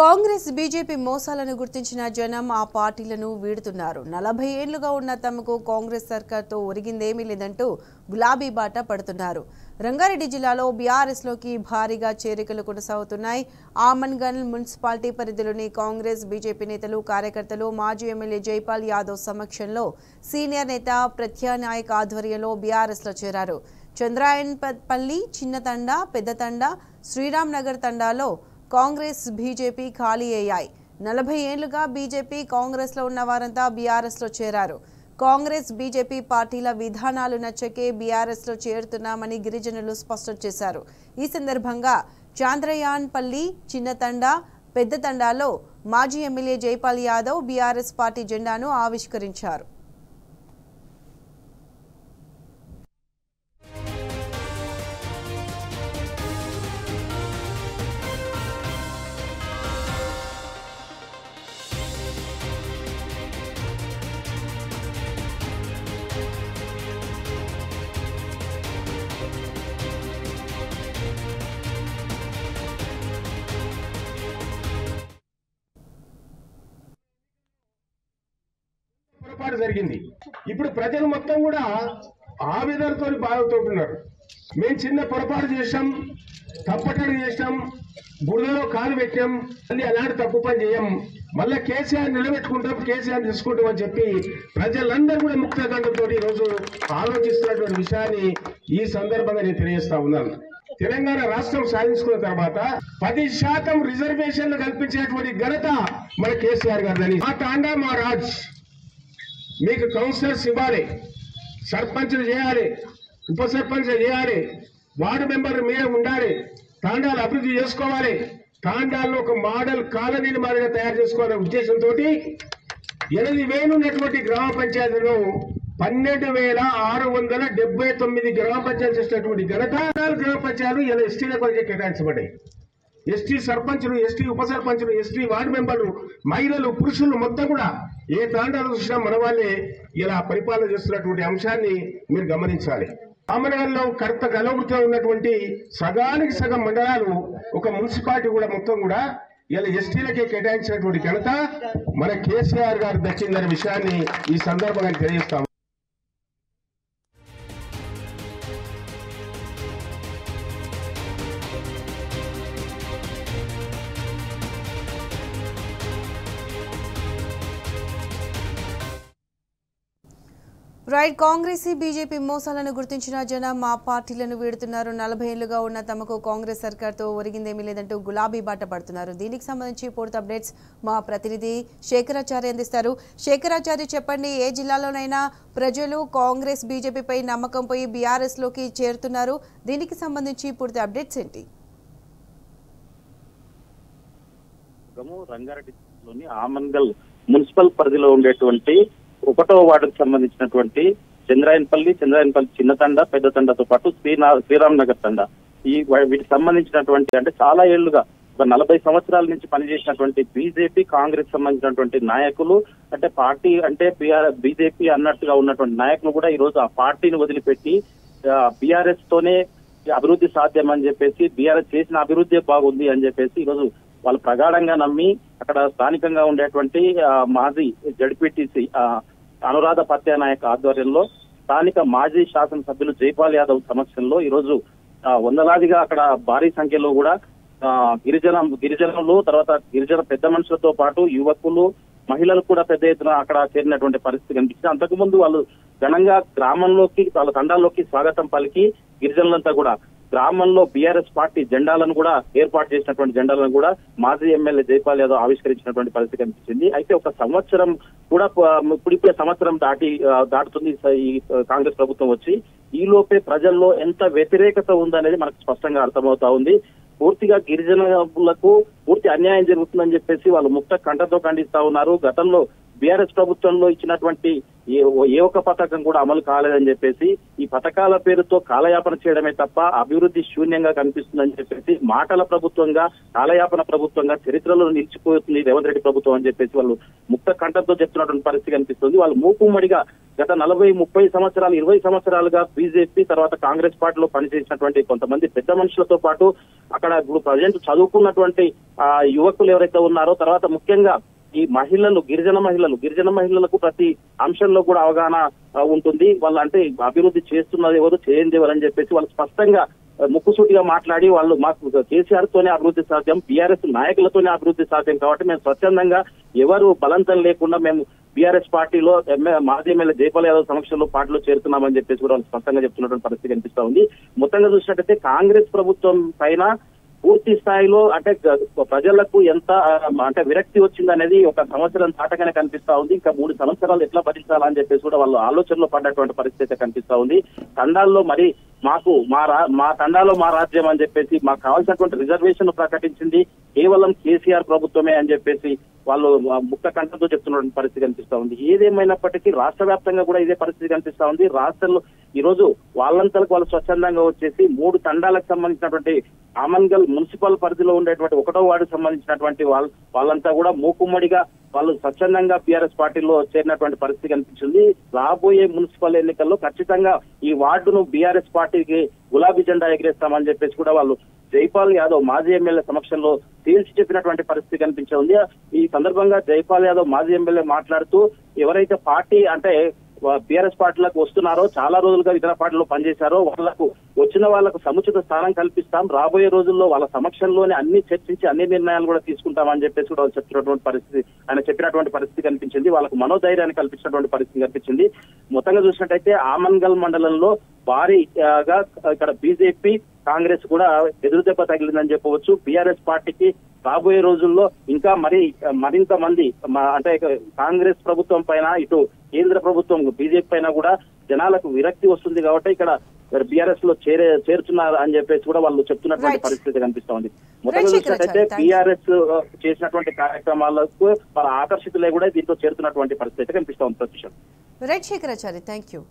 Congress BJP మోసాలను గుర్తించిన జనం ఆ పార్టీలను వీడుతున్నారు. 40 ఏళ్లుగా ఉన్న తమకు కాంగ్రెస్ సర్కార్తో ఒరిగిందేమీ లేదంటూ గులాబీ బాట పడుతున్నారు. రంగారెడ్డి జిల్లాలో బీఆర్ఎస్లోకి భారీగా చేరికలు కొనసాగుతున్నాయి. ఆమన్గల్ మున్సిపాలిటీ పరిధిలోని కాంగ్రెస్ బీజేపీ నేతలు, కార్యకర్తలు మాజీ ఎమ్మెల్యే జైపాల్ యాదవ్ సమక్షంలో సీనియర్ నేత ప్రత్యానాయక్ ఆధ్వర్యంలో బీఆర్ఎస్లో చేరారు. చంద్రాయన్పల్లి, చిన్నతండ, పెద్దతండ, శ్రీరామ్ నగర్ తండాలో కాంగ్రెస్ బీజేపీ ఖాళీ అయ్యాయి. 40 ఏళ్లుగా బీజేపీ కాంగ్రెస్లో ఉన్న వారంతా బీఆర్ఎస్లో చేరారు. కాంగ్రెస్ బీజేపీ పార్టీల విధానాలు నచ్చకే బీఆర్ఎస్లో చేరుతున్నామని గిరిజనులు స్పష్టం చేశారు. ఈ సందర్భంగా చాంద్రయాన్పల్లి, చిన్నతండ, పెద్దతండాలో మాజీ MLA Jaipal Yadav BRS party జెండాను ఆవిష్కరించారు. పొరపాటు జరిగింది. ఇప్పుడు ప్రజలు మొత్తం కూడా ఆవేదనతో బాధపడుతున్నారు. మేము చిన్న పొరపాటు చేసాం, తప్పటడు చేసాం, బురదలో కాలు పెట్టాం, అన్ని అలాంటి తప్పు పని చేయం, మళ్ళా కేసీఆర్ నిలబెట్టుకుంటాం, కేసీఆర్ తీసుకుంటాం అని చెప్పి ప్రజలందరూ కూడా ముక్తకంఠంతో ఈ రోజు ఆలోచిస్తున్నటువంటి విషయాన్ని ఈ సందర్భంగా నేను తెలియజేస్తా ఉన్నాను. తెలంగాణ రాష్ట్రం సాధించుకున్న తర్వాత 10% రిజర్వేషన్లు కల్పించినటువంటి ఘనత మన కేసీఆర్ గారిదని. మా తాండా మా రాజ్, మీకు కౌన్సిలర్స్ ఇవ్వాలి, సర్పంచ్లు చేయాలి, ఉప సర్పంచ్లు చేయాలి, వార్డు మెంబర్లు మీరే ఉండాలి, తాండాలు అభివృద్ధి చేసుకోవాలి, తాండాల్లో ఒక మోడల్ కాలనీని మాదిరిగా తయారు చేసుకోవాలనే ఉద్దేశంతో 8,000 ఉన్నటువంటి గ్రామ పంచాయతీలో 12,679 గ్రామ పంచాయతీలు చేసినటువంటి ఘనత గ్రామ పంచాయతీలు ఇలా ఎస్టీల కొరకే కేటాయించబడ్డాయి. ఎస్టీ సర్పంచులు, ఎస్టీ ఉప సర్పంచులు, ఎస్టీ వార్డు మెంబర్లు, మహిళలు, పురుషులు మొత్తం కూడా ఏ తాండాలు చూసినా మన వాళ్ళే ఇలా పరిపాలన చేస్తున్నటువంటి అంశాన్ని మీరు గమనించాలి. ఆమనగల్లో కర్త గలవృత్తిలో ఉన్నటువంటి సగానికి సగం మండలాలు ఒక మున్సిపాలిటీ కూడా మొత్తం కూడా ఇలా ఎస్టీలకే కేటాయించినటువంటి ఘనత మన కేసీఆర్ గారు దక్కిందనే విషయాన్ని ఈ సందర్భంగా తెలియజేస్తాము. రైట్. కాంగ్రెస్ బీజేపీ మోసాలను గుర్తించిన జనం ఆ పార్టీలను వీడుతున్నారు. 40 ఏళ్లుగా ఉన్న తమకు కాంగ్రెస్ సర్కార్తో ఒరిగిందేమీ లేదంటూ గులాబీ బాట పడుతున్నారు. దీనికి సంబంధించి పూర్తి అప్డేట్స్ మా ప్రతినిధి శేఖరాచార్య అందిస్తారు. శేఖరాచార్య, చెప్పండి, ఏ జిల్లాలోనైనా ప్రజలు కాంగ్రెస్ బీజేపీపై నమ్మకం పోయి బీఆర్ఎస్లోకి చేరుతున్నారు. దీనికి సంబంధించి పూర్తి అప్డేట్స్ ఏంటి? రంగారెడ్డిలోని ఆమన్గల్ మున్సిపల్ పరిధిలో ఉండేటువంటి 1వ వార్డుకు సంబంధించినటువంటి చంద్రాయన్పల్లి చిన్నతండ, పెద్దతండతో పాటు శ్రీరామ్ నగర్ తండ, వీటికి సంబంధించినటువంటి అంటే చాలా ఏళ్లుగా ఒక 40 సంవత్సరాల నుంచి పనిచేసినటువంటి బీజేపీ కాంగ్రెస్ సంబంధించినటువంటి నాయకులు, అంటే పార్టీ అంటే బీజేపీ అన్నట్టుగా ఉన్నటువంటి నాయకులు కూడా ఈ రోజు ఆ పార్టీని వదిలిపెట్టి బీఆర్ఎస్ తోనే అభివృద్ధి సాధ్యం అని చెప్పేసి, బీఆర్ఎస్ చేసిన అభివృద్ధి బాగుంది అని చెప్పేసి ఈరోజు వాళ్ళు ప్రగాఢంగా నమ్మి అక్కడ స్థానికంగా ఉండేటువంటి మాజీ జడ్పీటీసీ అనురాధ ప్రత్యానాయక్ ఆధ్వర్యంలో స్థానిక మాజీ శాసనసభ్యులు జైపాల్ యాదవ్ సమక్షంలో ఈరోజు వందలాదిగా అక్కడ భారీ సంఖ్యలో కూడా గిరిజనులు, తర్వాత గిరిజన పెద్ద మనుషులతో పాటు యువకులు, మహిళలు కూడా పెద్ద ఎత్తున అక్కడ చేరినటువంటి పరిస్థితి కనిపిస్తుంది. అంతకుముందు వాళ్ళు ఘనంగా గ్రామంలోకి, వాళ్ళ తండాల్లోకి స్వాగతం పలికి గిరిజనులంతా కూడా గ్రామంలో బీఆర్ఎస్ పార్టీ జెండాలను కూడా ఏర్పాటు చేసినటువంటి జెండాలను కూడా మాజీ ఎమ్మెల్యే జైపాల్ యాదవ్ ఆవిష్కరించినటువంటి పరిస్థితి కనిపించింది. అయితే ఒక సంవత్సరం కూడా ఇప్పుడిప్పుడే సంవత్సరం దాటుతుంది ఈ కాంగ్రెస్ ప్రభుత్వం వచ్చి. ఈ లోపే ప్రజల్లో ఎంత వ్యతిరేకత ఉందనేది మనకు స్పష్టంగా అర్థమవుతా ఉంది. పూర్తిగా గిరిజనులకు పూర్తి అన్యాయం జరుగుతుందని చెప్పేసి వాళ్ళు ముక్త కంఠతో ఖండిస్తా ఉన్నారు. గతంలో బీఆర్ఎస్ ప్రభుత్వంలో ఇచ్చినటువంటి ఏ ఒక్క పథకం కూడా అమలు కాలేదని చెప్పేసి ఈ పథకాల పేరుతో కాలయాపన చేయడమే తప్ప అభివృద్ధి శూన్యంగా కనిపిస్తుందని చెప్పేసి మాటల ప్రభుత్వంగా కాలయాపన ప్రభుత్వంగా చరిత్రలో నిలిచిపోతుంది రేవంత్ రెడ్డి ప్రభుత్వం అని చెప్పేసి వాళ్ళు ముక్త కంఠంతో చెప్తున్నటువంటి పరిస్థితి కనిపిస్తుంది. వాళ్ళు మూకుమ్మడిగా గత 40-30 సంవత్సరాలు 20 సంవత్సరాలుగా బీజేపీ తర్వాత కాంగ్రెస్ పార్టీలో పనిచేసినటువంటి కొంతమంది పెద్ద మనుషులతో పాటు అక్కడ ఇప్పుడు ప్రజెంట్ చదువుకున్నటువంటి యువకులు ఎవరైతే ఉన్నారో తర్వాత ముఖ్యంగా ఈ మహిళలు గిరిజన మహిళలకు ప్రతి అంశంలో కూడా అవగాహన ఉంటుంది. వాళ్ళు అంటే అభివృద్ధి చేస్తున్నది ఎవరు చేయండి ఎవరు అని చెప్పేసి వాళ్ళు స్పష్టంగా ముక్కుసూటిగా మాట్లాడి వాళ్ళు మాకు కేసీఆర్ తోనే అభివృద్ధి సాధ్యం, బీఆర్ఎస్ నాయకులతోనే అభివృద్ధి సాధ్యం కాబట్టి మేము స్వచ్ఛందంగా ఎవరు బలంతం లేకుండా మేము బీఆర్ఎస్ పార్టీలో మాజీ ఎమ్మెల్యే జైపాల్ యాదవ్ సమక్షంలో పార్టీలో చేరుతున్నామని చెప్పేసి కూడా వాళ్ళు స్పష్టంగా చెప్తున్నటువంటి పరిస్థితి కనిపిస్తా ఉంది. మొత్తంగా చూసినట్టయితే కాంగ్రెస్ ప్రభుత్వం పైన పూర్తి స్థాయిలో అంటే ప్రజలకు ఎంత అంటే విరక్తి వచ్చింది అనేది ఒక సంవత్సరం దాటగానే కనిపిస్తా ఉంది. ఇంకా 3 సంవత్సరాలు ఎట్లా భరించాలని చెప్పేసి కూడా వాళ్ళు ఆలోచనలో పడ్డటువంటి పరిస్థితి కనిపిస్తా ఉంది. తండాల్లో మరి మాకు మా తండాలో మా రాజ్యం అని చెప్పేసి మాకు కావాల్సినటువంటి రిజర్వేషన్ ప్రకటించింది కేవలం కేసీఆర్ ప్రభుత్వమే అని చెప్పేసి వాళ్ళు ముక్త కంఠంతో చెప్తున్నటువంటి పరిస్థితి కనిపిస్తా ఉంది. ఏదేమైనప్పటికీ రాష్ట్ర వ్యాప్తంగా కూడా ఇదే పరిస్థితి కనిపిస్తా ఉంది. రాష్ట్రంలో ఈ రోజు వాళ్ళంతలకు వాళ్ళు స్వచ్ఛందంగా వచ్చేసి 3 తండాలకు సంబంధించినటువంటి ఆమన్గల్ మున్సిపల్ పరిధిలో ఉండేటువంటి 1వ వార్డుకు సంబంధించినటువంటి వాళ్ళంతా కూడా మూకుమ్మడిగా వాళ్ళు స్వచ్ఛందంగా బీఆర్ఎస్ పార్టీలో చేరినటువంటి పరిస్థితి కనిపించింది. రాబోయే మున్సిపల్ ఎన్నికల్లో ఖచ్చితంగా ఈ వార్డును బీఆర్ఎస్ పార్టీకి గులాబీ జెండా ఎగిరేస్తామని చెప్పేసి కూడా వాళ్ళు జైపాల్ యాదవ్ మాజీ ఎమ్మెల్యే సమక్షంలో తేల్చి చెప్పినటువంటి పరిస్థితి కనిపించింది. ఈ సందర్భంగా జైపాల్ యాదవ్ మాజీ ఎమ్మెల్యే మాట్లాడుతూ ఎవరైతే పార్టీ అంటే బీఆర్ఎస్ పార్టీలకు వస్తున్నారో చాలా రోజులుగా ఇతర పార్టీలో పనిచేశారో వచ్చిన వాళ్ళకు సముచిత స్థానం కల్పిస్తాం, రాబోయే రోజుల్లో వాళ్ళ సమక్షంలోనే అన్ని చర్చించి అన్ని నిర్ణయాలు కూడా తీసుకుంటామని చెప్పేసి కూడా ఆయన చెప్పినటువంటి పరిస్థితి కనిపించింది. వాళ్ళకు మనోధైర్యాన్ని కల్పించినటువంటి పరిస్థితి కనిపించింది. మొత్తంగా చూసినట్టయితే ఆమన్గల్ మండలంలో భారీగా ఇక్కడ బీజేపీ కాంగ్రెస్ కూడా ఎదురుదెబ్బ తగిలిందని చెప్పవచ్చు. బీఆర్ఎస్ పార్టీకి రాబోయే రోజుల్లో ఇంకా మరింత మంది అంటే కాంగ్రెస్ ప్రభుత్వం పైన ఇటు కేంద్ర ప్రభుత్వం బీజేపీ పైన కూడా జనాలకు విరక్తి వస్తుంది కాబట్టి ఇక్కడ బీఆర్ఎస్ లో చేరుతున్నారు అని చెప్పేసి కూడా వాళ్ళు చెప్తున్నటువంటి పరిస్థితి కనిపిస్తా ఉంది. మొత్తంగా చూసినట్టయితే బీఆర్ఎస్ చేసినటువంటి కార్యక్రమాలకు వాళ్ళ ఆకర్షితులే కూడా దీంతో చేరుతున్నటువంటి పరిస్థితి కనిపిస్తా ఉంది. ప్రతిష్ట రైట్ శేఖరాచారి, థ్యాంక్ యూ.